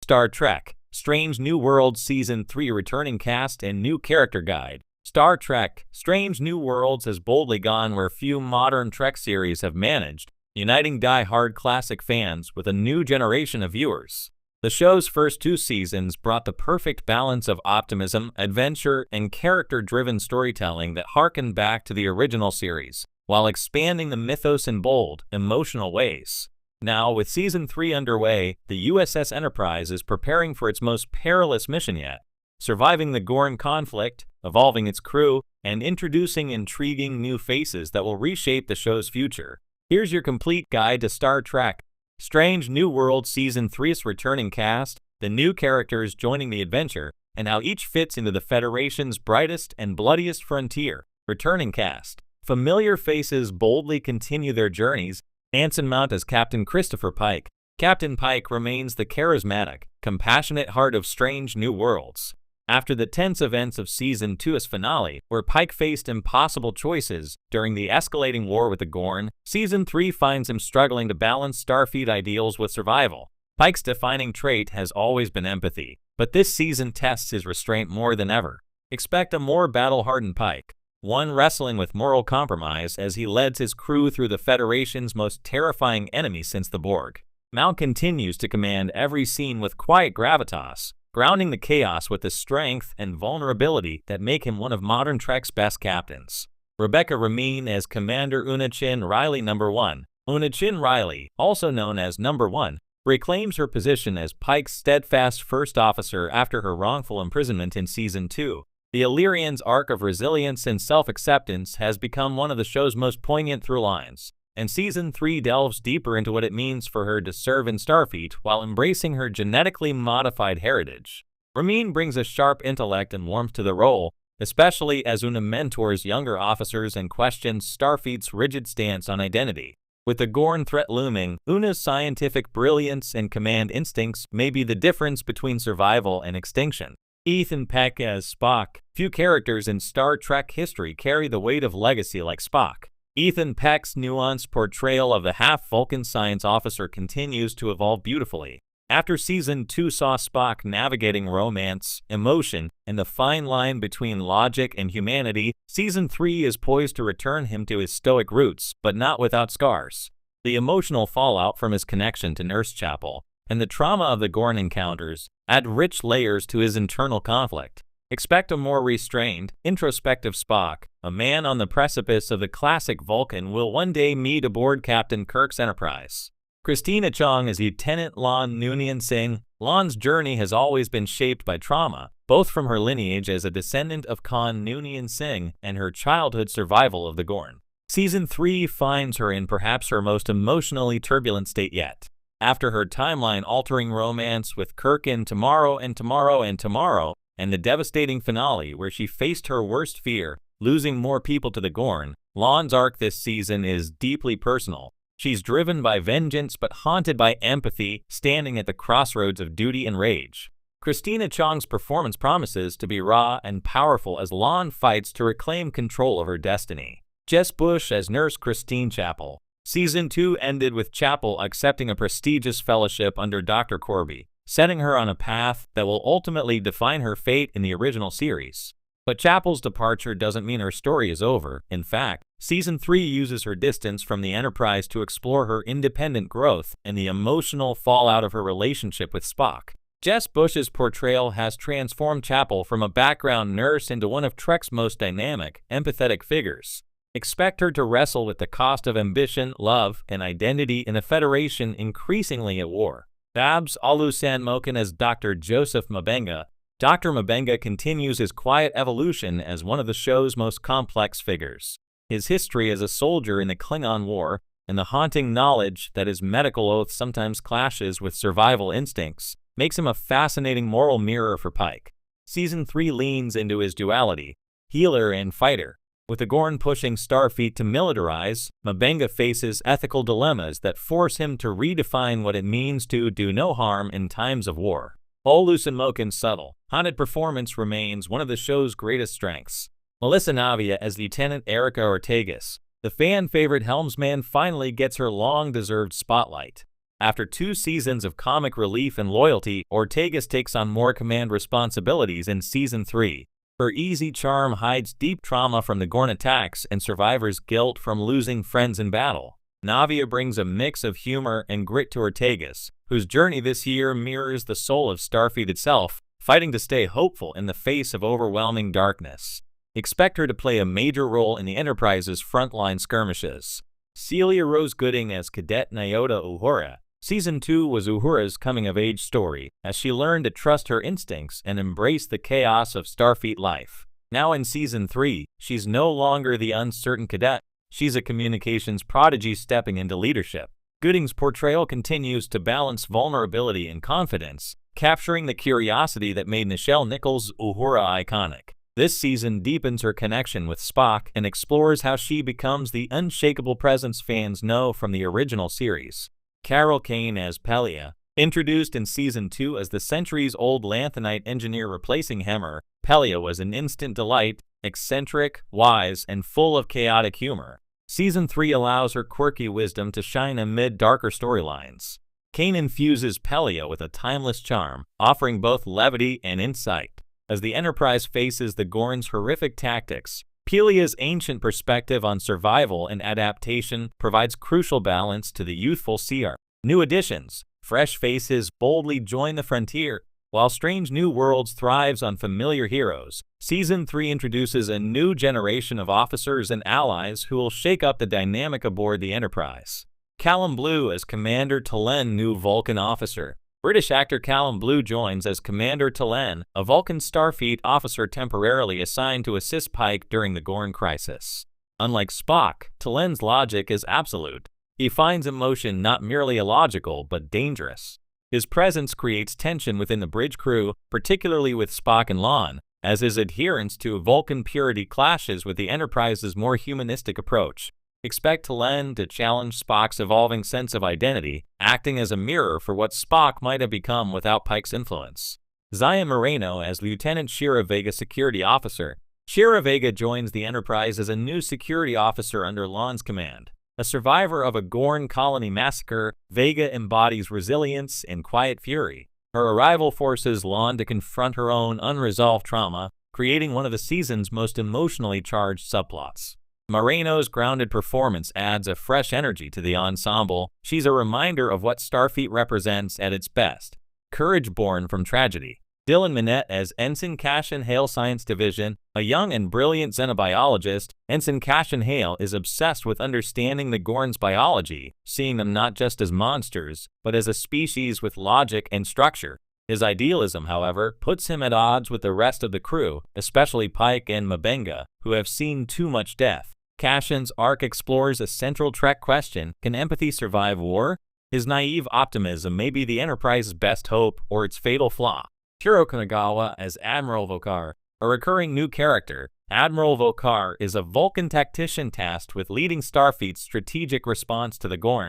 Star Trek: Strange New Worlds Season 3 returning cast and new character guide. Star Trek: Strange New Worlds has boldly gone where few modern Trek series have managed, uniting die-hard classic fans with a new generation of viewers. The show's first 2 seasons brought the perfect balance of optimism, adventure, and character-driven storytelling that harkened back to the original series, while expanding the mythos in bold, emotional ways. Now, with Season 3 underway, the USS Enterprise is preparing for its most perilous mission yet, surviving the Gorn conflict, evolving its crew, and introducing intriguing new faces that will reshape the show's future. Here's your complete guide to Star Trek: Strange New Worlds Season 3's returning cast, the new characters joining the adventure, and how each fits into the Federation's brightest and bloodiest frontier. Returning cast. Familiar faces boldly continue their journeys. Anson Mount as Captain Christopher Pike. Captain Pike remains the charismatic, compassionate heart of Strange New Worlds. After the tense events of Season 2's finale, where Pike faced impossible choices during the escalating war with the Gorn, Season 3 finds him struggling to balance Starfleet ideals with survival. Pike's defining trait has always been empathy, but this season tests his restraint more than ever. Expect a more battle-hardened Pike, one wrestling with moral compromise as he leads his crew through the Federation's most terrifying enemy since the Borg. Mount continues to command every scene with quiet gravitas, grounding the chaos with the strength and vulnerability that make him one of modern Trek's best captains. Rebecca Rameen as Commander Una Chin Riley No. 1. Una Chin Riley, also known as No. 1, reclaims her position as Pike's steadfast first officer after her wrongful imprisonment in Season 2. The Illyrian's arc of resilience and self-acceptance has become one of the show's most poignant through lines, and Season 3 delves deeper into what it means for her to serve in Starfleet while embracing her genetically modified heritage. Rameen brings a sharp intellect and warmth to the role, especially as Una mentors younger officers and questions Starfleet's rigid stance on identity. With the Gorn threat looming, Una's scientific brilliance and command instincts may be the difference between survival and extinction. Ethan Peck as Spock. Few characters in Star Trek history carry the weight of legacy like Spock. Ethan Peck's nuanced portrayal of the half-Vulcan science officer continues to evolve beautifully. After Season 2 saw Spock navigating romance, emotion, and the fine line between logic and humanity, Season 3 is poised to return him to his stoic roots, but not without scars. The emotional fallout from his connection to Nurse Chapel and the trauma of the Gorn encounters add rich layers to his internal conflict. Expect a more restrained, introspective Spock, a man on the precipice of the classic Vulcan, will one day meet aboard Captain Kirk's Enterprise. Christina Chong as Lieutenant Lon Noonien Singh. Lon's journey has always been shaped by trauma, both from her lineage as a descendant of Khan Noonien Singh and her childhood survival of the Gorn. Season 3 finds her in perhaps her most emotionally turbulent state yet. After her timeline-altering romance with Kirk in Tomorrow and Tomorrow and Tomorrow, and the devastating finale where she faced her worst fear, losing more people to the Gorn, Lon's arc this season is deeply personal. She's driven by vengeance but haunted by empathy, standing at the crossroads of duty and rage. Christina Chong's performance promises to be raw and powerful as Lon fights to reclaim control of her destiny. Jess Bush as Nurse Christine Chapel. Season 2 ended with Chapel accepting a prestigious fellowship under Dr. Corby, setting her on a path that will ultimately define her fate in the original series. But Chapel's departure doesn't mean her story is over. In fact, Season 3 uses her distance from the Enterprise to explore her independent growth and the emotional fallout of her relationship with Spock. Jess Bush's portrayal has transformed Chapel from a background nurse into one of Trek's most dynamic, empathetic figures. Expect her to wrestle with the cost of ambition, love, and identity in a Federation increasingly at war. Babs Olusanmoken as Dr. Joseph Mabenga. Dr. Mabenga continues his quiet evolution as one of the show's most complex figures. His history as a soldier in the Klingon War, and the haunting knowledge that his medical oath sometimes clashes with survival instincts, makes him a fascinating moral mirror for Pike. Season 3 leans into his duality, healer and fighter. With the Gorn pushing Starfleet to militarize, Mabenga faces ethical dilemmas that force him to redefine what it means to do no harm in times of war. Olusanmoken's subtle, haunted performance remains one of the show's greatest strengths. Melissa Navia as Lieutenant Erica Ortegas. The fan-favorite helmsman finally gets her long-deserved spotlight. After 2 seasons of comic relief and loyalty, Ortegas takes on more command responsibilities in Season 3. Her easy charm hides deep trauma from the Gorn attacks and survivors' guilt from losing friends in battle. Navia brings a mix of humor and grit to Ortegas, whose journey this year mirrors the soul of Starfleet itself, fighting to stay hopeful in the face of overwhelming darkness. Expect her to play a major role in the Enterprise's frontline skirmishes. Celia Rose Gooding as Cadet Nyota Uhura. Season 2 was Uhura's coming-of-age story, as she learned to trust her instincts and embrace the chaos of Starfleet life. Now in Season 3, she's no longer the uncertain cadet. She's a communications prodigy stepping into leadership. Gooding's portrayal continues to balance vulnerability and confidence, capturing the curiosity that made Nichelle Nichols' Uhura iconic. This season deepens her connection with Spock and explores how she becomes the unshakable presence fans know from the original series. Carol Kane as Pelia. Introduced in Season 2 as the centuries-old Lanthanite engineer replacing Hemmer, Pelia was an instant delight, eccentric, wise, and full of chaotic humor. Season 3 allows her quirky wisdom to shine amid darker storylines. Kane infuses Pelia with a timeless charm, offering both levity and insight. As the Enterprise faces the Gorn's horrific tactics, Pelia's ancient perspective on survival and adaptation provides crucial balance to the youthful CR. New additions, fresh faces boldly join the frontier, while Strange New Worlds thrives on familiar heroes. Season 3 introduces a new generation of officers and allies who will shake up the dynamic aboard the Enterprise. Callum Blue as Commander Talen, new Vulcan officer. British actor Callum Blue joins as Commander Talen, a Vulcan Starfleet officer temporarily assigned to assist Pike during the Gorn crisis. Unlike Spock, Talen's logic is absolute. He finds emotion not merely illogical but dangerous. His presence creates tension within the bridge crew, particularly with Spock and Lon, as his adherence to Vulcan purity clashes with the Enterprise's more humanistic approach. Expect Talen to challenge Spock's evolving sense of identity, acting as a mirror for what Spock might have become without Pike's influence. Zaya Moreno as Lieutenant Shira Vega Security Officer. Shira Vega joins the Enterprise as a new security officer under Lon's command. A survivor of a Gorn colony massacre, Vega embodies resilience and quiet fury. Her arrival forces Lon to confront her own unresolved trauma, creating one of the season's most emotionally charged subplots. Moreno's grounded performance adds a fresh energy to the ensemble. She's a reminder of what Starfleet represents at its best. Courage born from tragedy. Dylan Minette as Ensign Cassian Hale Science Division. A young and brilliant xenobiologist, Ensign Cassian Hale is obsessed with understanding the Gorn's biology, seeing them not just as monsters, but as a species with logic and structure. His idealism, however, puts him at odds with the rest of the crew, especially Pike and M'Benga, who have seen too much death. Cassian's arc explores a central Trek question: can empathy survive war? His naive optimism may be the Enterprise's best hope or its fatal flaw. Hiro Kanagawa as Admiral Vokar. A recurring new character, Admiral Vokar is a Vulcan tactician tasked with leading Starfleet's strategic response to the Gorn.